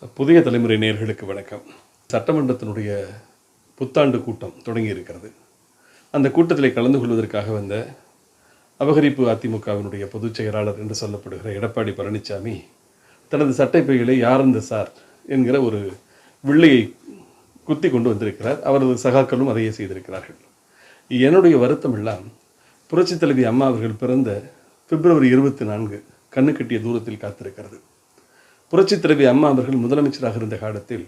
புதிய தலைமுறை நேயர்களுக்கு வணக்கம். சட்டமன்றத்தினுடைய புத்தாண்டு கூட்டம் தொடங்கி இருக்கிறது. அந்த கூட்டத்தில் கலந்து கொள்வதற்காக வந்த அபகரிப்பு அதிமுகவினுடைய பொதுச் செயலாளர் என்று சொல்லப்படுகிற எடப்பாடி பழனிசாமி தனது சட்டைப்பைகளை யார் அந்த சார் என்கிற ஒரு வில்லையை குத்தி கொண்டு வந்திருக்கிறார். அவரது சகாக்களும் அதையே செய்திருக்கிறார்கள். என்னுடைய வருத்தம் எல்லாம் புரட்சித் தலைவி அம்மா அவர்கள் பிறந்த பிப்ரவரி 24 கண்ணு கட்டிய தூரத்தில் காத்திருக்கிறது. புரட்சித் தலைவி அம்மா அவர்கள் முதலமைச்சராக இருந்த காலத்தில்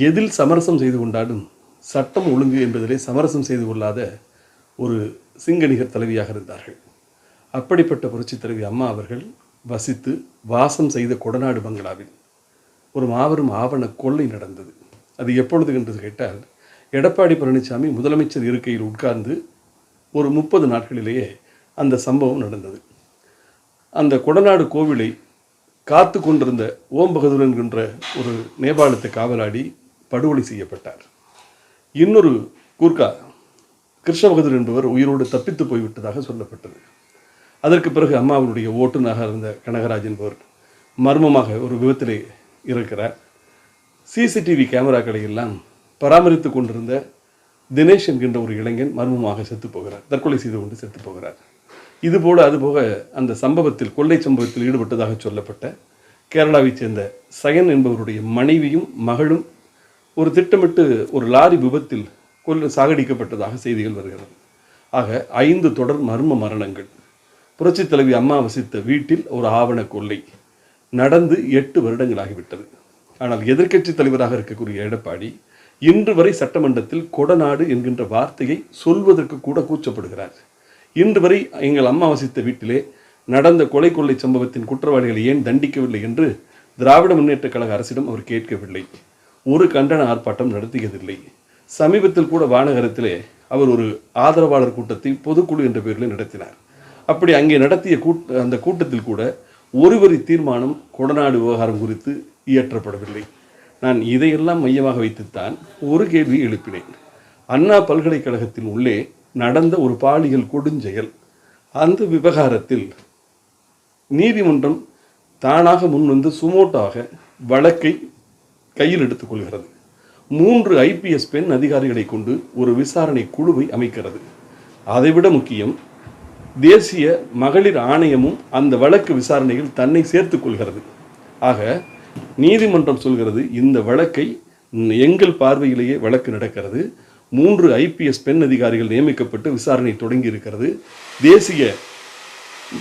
எதில் சமரசம் செய்து கொண்டாலும் சட்டம் ஒழுங்கு என்பதிலே சமரசம் செய்து கொள்ளாத ஒரு சிங்கநிகர் தலைவியாக இருந்தார்கள். அப்படிப்பட்ட புரட்சித் தலைவி அம்மா அவர்கள் வசித்து வாசம் செய்த கொடநாடு பங்களாவில் ஒரு மாபெரும் ஆவண கொள்ளை நடந்தது. அது எப்பொழுது என்று கேட்டால், எடப்பாடி பழனிசாமி முதலமைச்சர் இருக்கையில் உட்கார்ந்து ஒரு 30 நாட்களிலேயே அந்த சம்பவம் நடந்தது. அந்த கொடநாடு கோவிலை காத்து கொண்டிருந்த ஓம் பகதூர் என்கின்ற ஒரு நேபாளத்து காவலாடி படுகொலை செய்யப்பட்டார். இன்னொரு கூர்க்கா கிருஷ்ண பகதூர் என்பவர் உயிரோடு தப்பித்து போய்விட்டதாக சொல்லப்பட்டது. அதற்கு பிறகு அம்மாவுடைய ஓட்டுநராக இருந்த கனகராஜ் என்பவர் மர்மமாக ஒரு விபத்திலே இருக்கிறார். சிசிடிவி கேமராக்களை எல்லாம் பராமரித்து கொண்டிருந்த தினேஷ் என்கின்ற ஒரு இளைஞன் மர்மமாக செத்து போகிறார், தற்கொலை செய்து கொண்டு செத்து போகிறார். இதுபோல அதுபோக அந்த சம்பவத்தில் கொள்ளை சம்பவத்தில் ஈடுபட்டதாக சொல்லப்பட்ட கேரளாவைச் சேர்ந்த சயன் என்பவருடைய மனைவியும் மகளும் ஒரு திட்டமிட்டு ஒரு லாரி விபத்தில் சாகடிக்கப்பட்டதாக செய்திகள் வருகிறது. ஆக 5 தொடர் மர்ம மரணங்கள். புரட்சித் தலைவி அம்மா வசித்த வீட்டில் ஒரு ஆவண கொள்ளை நடந்து 8 வருடங்களாகிவிட்டது. ஆனால் எதிர்க்கட்சி தலைவராக இருக்கக்கூடிய எடப்பாடி இன்று வரை சட்டமன்றத்தில் கொடநாடு என்கின்ற வார்த்தையை சொல்வதற்கு கூட கூச்சப்படுகிறார். இன்று வரை எங்கள் அம்மா வசித்த வீட்டிலே நடந்த கொலை கொள்ளை சம்பவத்தின் குற்றவாளிகளை ஏன் தண்டிக்கவில்லை என்று திராவிட முன்னேற்றக் கழக அரசிடம் அவர் கேட்கவில்லை. ஒரு கண்டன ஆர்ப்பாட்டம் நடத்தியதில்லை. சமீபத்தில் கூட வானகரத்திலே அவர் ஒரு ஆதரவாளர் கூட்டத்தை பொதுக்குழு என்ற பெயரில் நடத்தினார். அப்படி அங்கே நடத்திய அந்த கூட்டத்தில் கூட ஒருவரி தீர்மானம் கொடநாடு விவகாரம் குறித்து இயற்றப்படவில்லை. நான் இதையெல்லாம் மையமாக வைத்துத்தான் ஒரு கேள்வி எழுப்பினேன். அண்ணா பல்கலைக்கழகத்தின் உள்ளே நடந்த ஒரு பாலியல் கொடுஞ்செயல், அந்த விவகாரத்தில் நீதிமன்றம் தானாக முன்வந்து சுமோட்டாக வழக்கை கையில் எடுத்துக்கொள்கிறது. 3 IPS பெண் அதிகாரிகளை கொண்டு ஒரு விசாரணை குழுவை அமைக்கிறது. அதைவிட முக்கியம், தேசிய மகளிர் ஆணையமும் அந்த வழக்கு விசாரணையில் தன்னை சேர்த்துக் கொள்கிறது. ஆக நீதிமன்றம் சொல்கிறது, இந்த வழக்கை எங்கள் பார்வையிலேயே வழக்கு நடக்கிறது, 3 IPS பெண் அதிகாரிகள் நியமிக்கப்பட்டு விசாரணை தொடங்கி இருக்கிறது, தேசிய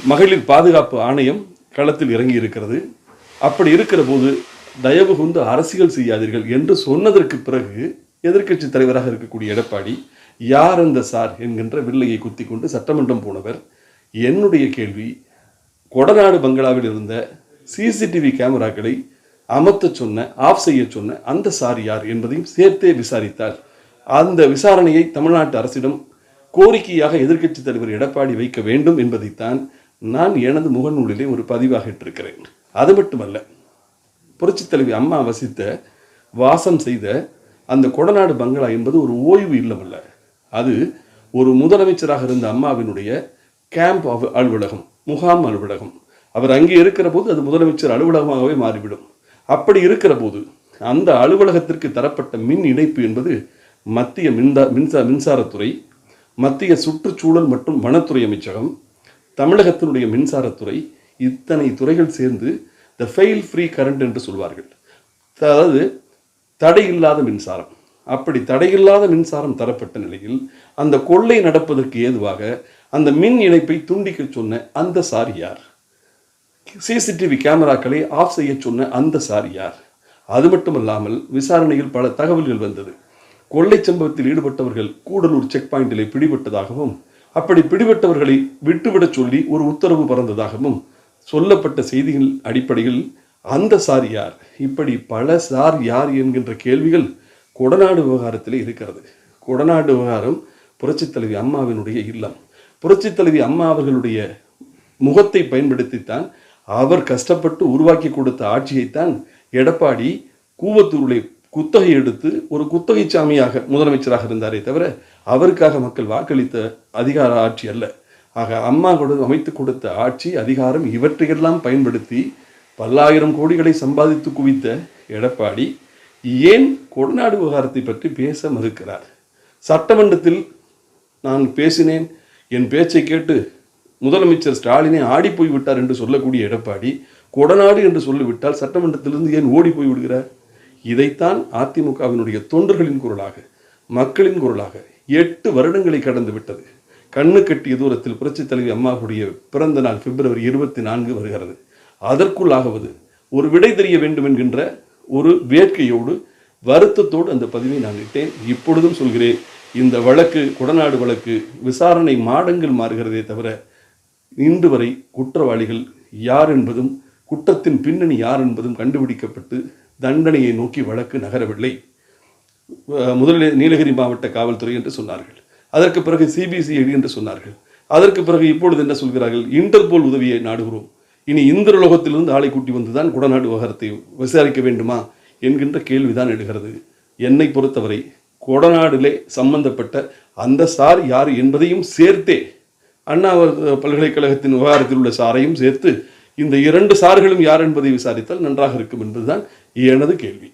மகளிர் பாதுகாப்பு ஆணையம் களத்தில் இறங்கி இருக்கிறது, அப்படி இருக்கிற போது தயவு கொண்டு அரசியல் செய்யாதீர்கள் என்று சொன்னதற்கு பிறகு எதிர்க்கட்சி தலைவராக இருக்கக்கூடிய எடப்பாடி யார் அந்த சார் என்கின்ற வில்லையை குத்தி கொண்டு சட்டமன்றம் போனவர். என்னுடைய கேள்வி, கொடநாடு பங்களாவில் இருந்த சிசிடிவி கேமராக்களை அமர்த்த சொன்ன, ஆஃப் செய்ய சொன்ன அந்த சார் யார் என்பதையும் சேர்த்தே விசாரித்தார். அந்த விசாரணையை தமிழ்நாட்டு அரசிடம் கோரிக்கையாக எதிர்க்கட்சி தலைவர் எடப்பாடி வைக்க வேண்டும் என்பதைத்தான் நான் எனது முகநூலிலே ஒரு பதிவாக இட்டிருக்கிறேன். அது மட்டுமல்ல, புரட்சித் தலைவி அம்மா வசித்த வாசம் செய்த அந்த கொடநாடு பங்களா என்பது ஒரு ஓய்வு இல்லம் அல்ல. அது ஒரு முதலமைச்சராக இருந்த அம்மாவினுடைய கேம்ப் அலுவலகம், முகாம் அலுவலகம். அவர் அங்கே இருக்கிற போது அது முதலமைச்சர் அலுவலகமாகவே மாறிவிடும். அப்படி இருக்கிற போது அந்த அலுவலகத்திற்கு தரப்பட்ட மின் இணைப்பு என்பது மத்திய மின்சாரத்துறை, மத்திய சுற்றுச்சூழல் மற்றும் வனத்துறை அமைச்சகம், தமிழகத்தினுடைய மின்சாரத்துறை, இத்தனை துறைகள் சேர்ந்து த ஃபெயில் ஃப்ரீ கரண்ட் என்று சொல்வார்கள். அதாவது தடையில்லாத மின்சாரம். அப்படி தடையில்லாத மின்சாரம் தரப்பட்ட நிலையில் அந்த கொள்ளை நடப்பதற்கு ஏதுவாக அந்த மின் இணைப்பை துண்டிக்க சொன்ன அந்த சார் யார்? சிசிடிவி கேமராக்களை ஆஃப் செய்ய சொன்ன அந்த சார் யார்? அது மட்டுமல்லாமல் விசாரணையில் பல தகவல்கள் வந்தது. கொள்ளை சம்பவத்தில் ஈடுபட்டவர்கள் கூடலூர் செக் பாயிண்டிலே பிடிபட்டதாகவும், அப்படி பிடிபட்டவர்களை விட்டுவிடச் சொல்லி ஒரு உத்தரவு பறந்ததாகவும் சொல்லப்பட்ட செய்திகள் அடிப்படையில் அந்த சார் யார்? இப்படி பல சார் யார் என்கின்ற கேள்விகள் கொடநாடு விவகாரத்திலே இருக்கிறது. கொடநாடு விவகாரம் புரட்சித் தலைவி அம்மாவினுடைய இல்லம். புரட்சித் தலைவி அம்மா அவர்களுடைய முகத்தை பயன்படுத்தித்தான், அவர் கஷ்டப்பட்டு உருவாக்கி கொடுத்த ஆட்சியைத்தான் எடப்பாடி கூவத்தூரிலே குத்தகை எடுத்து ஒரு குத்தகை சாமியாக முதலமைச்சராக இருந்தாரே தவிர அவருக்காக மக்கள் வாக்களித்த அதிகார ஆட்சி அல்ல. ஆக அம்மா அமைத்து கொடுத்த ஆட்சி அதிகாரம் இவற்றையெல்லாம் பயன்படுத்தி பல்லாயிரம் கோடிகளை சம்பாதித்து குவித்த எடப்பாடி ஏன் கொடநாடு விவகாரத்தை பற்றி பேச மறுக்கிறார்? சட்டமன்றத்தில் நான் பேசினேன், என் பேச்சை கேட்டு முதலமைச்சர் ஸ்டாலினை ஆடி போய் விட்டார் என்று சொல்லக்கூடிய எடப்பாடி கொடநாடு என்று சொல்லிவிட்டால் சட்டமன்றத்திலிருந்து ஏன் ஓடி போய் விடுகிறார்? இதைத்தான் அதிமுகவினுடைய தொண்டர்களின் குரலாக, மக்களின் குரலாக 8 வருடங்களை கடந்து விட்டது. கண்ணு கட்டிய தூரத்தில் புரட்சித் தலைவி அம்மாவுடைய பிறந்த நாள் பிப்ரவரி 24 வருகிறது. அதற்குள்ளாகவது ஒரு விடை தெரிய வேண்டும் என்கின்ற ஒரு வேட்கையோடு வருத்தத்தோடு அந்த பதிவை நான் இட்டேன். இப்பொழுதும் சொல்கிறேன், இந்த வழக்கு, கொடநாடு வழக்கு விசாரணை மாடங்கள் மாறுகிறதே தவிர இன்று வரை குற்றவாளிகள் யார் என்பதும் குற்றத்தின் பின்னணி யார் என்பதும் கண்டுபிடிக்கப்பட்டு தண்டனையை நோக்கி வழக்கு நகரவில்லை. முதலில் நீலகிரி மாவட்ட காவல்துறை என்று சொன்னார்கள், அதற்கு பிறகு சிபிசிஐடி என்று சொன்னார்கள், அதற்கு பிறகு இப்பொழுது என்ன சொல்கிறார்கள்? இன்டர்போல் உதவியை நாடுகிறோம். இனி இந்திரலோகத்திலிருந்து ஆளை கூட்டி வந்துதான் கொடநாடு விவகாரத்தை விசாரிக்க வேண்டுமா என்கின்ற கேள்விதான் எழுகிறது. என்னை பொறுத்தவரை கொடநாடிலே சம்பந்தப்பட்ட அந்த சார் யார் என்பதையும் சேர்த்தே, அண்ணா பல்கலைக்கழகத்தின் விவகாரத்தில் உள்ள சாரையும் சேர்த்து இந்த 2 சார்களும் யார் என்பதை விசாரித்தால் நன்றாக இருக்கும் என்பதுதான் எனது கேள்வி.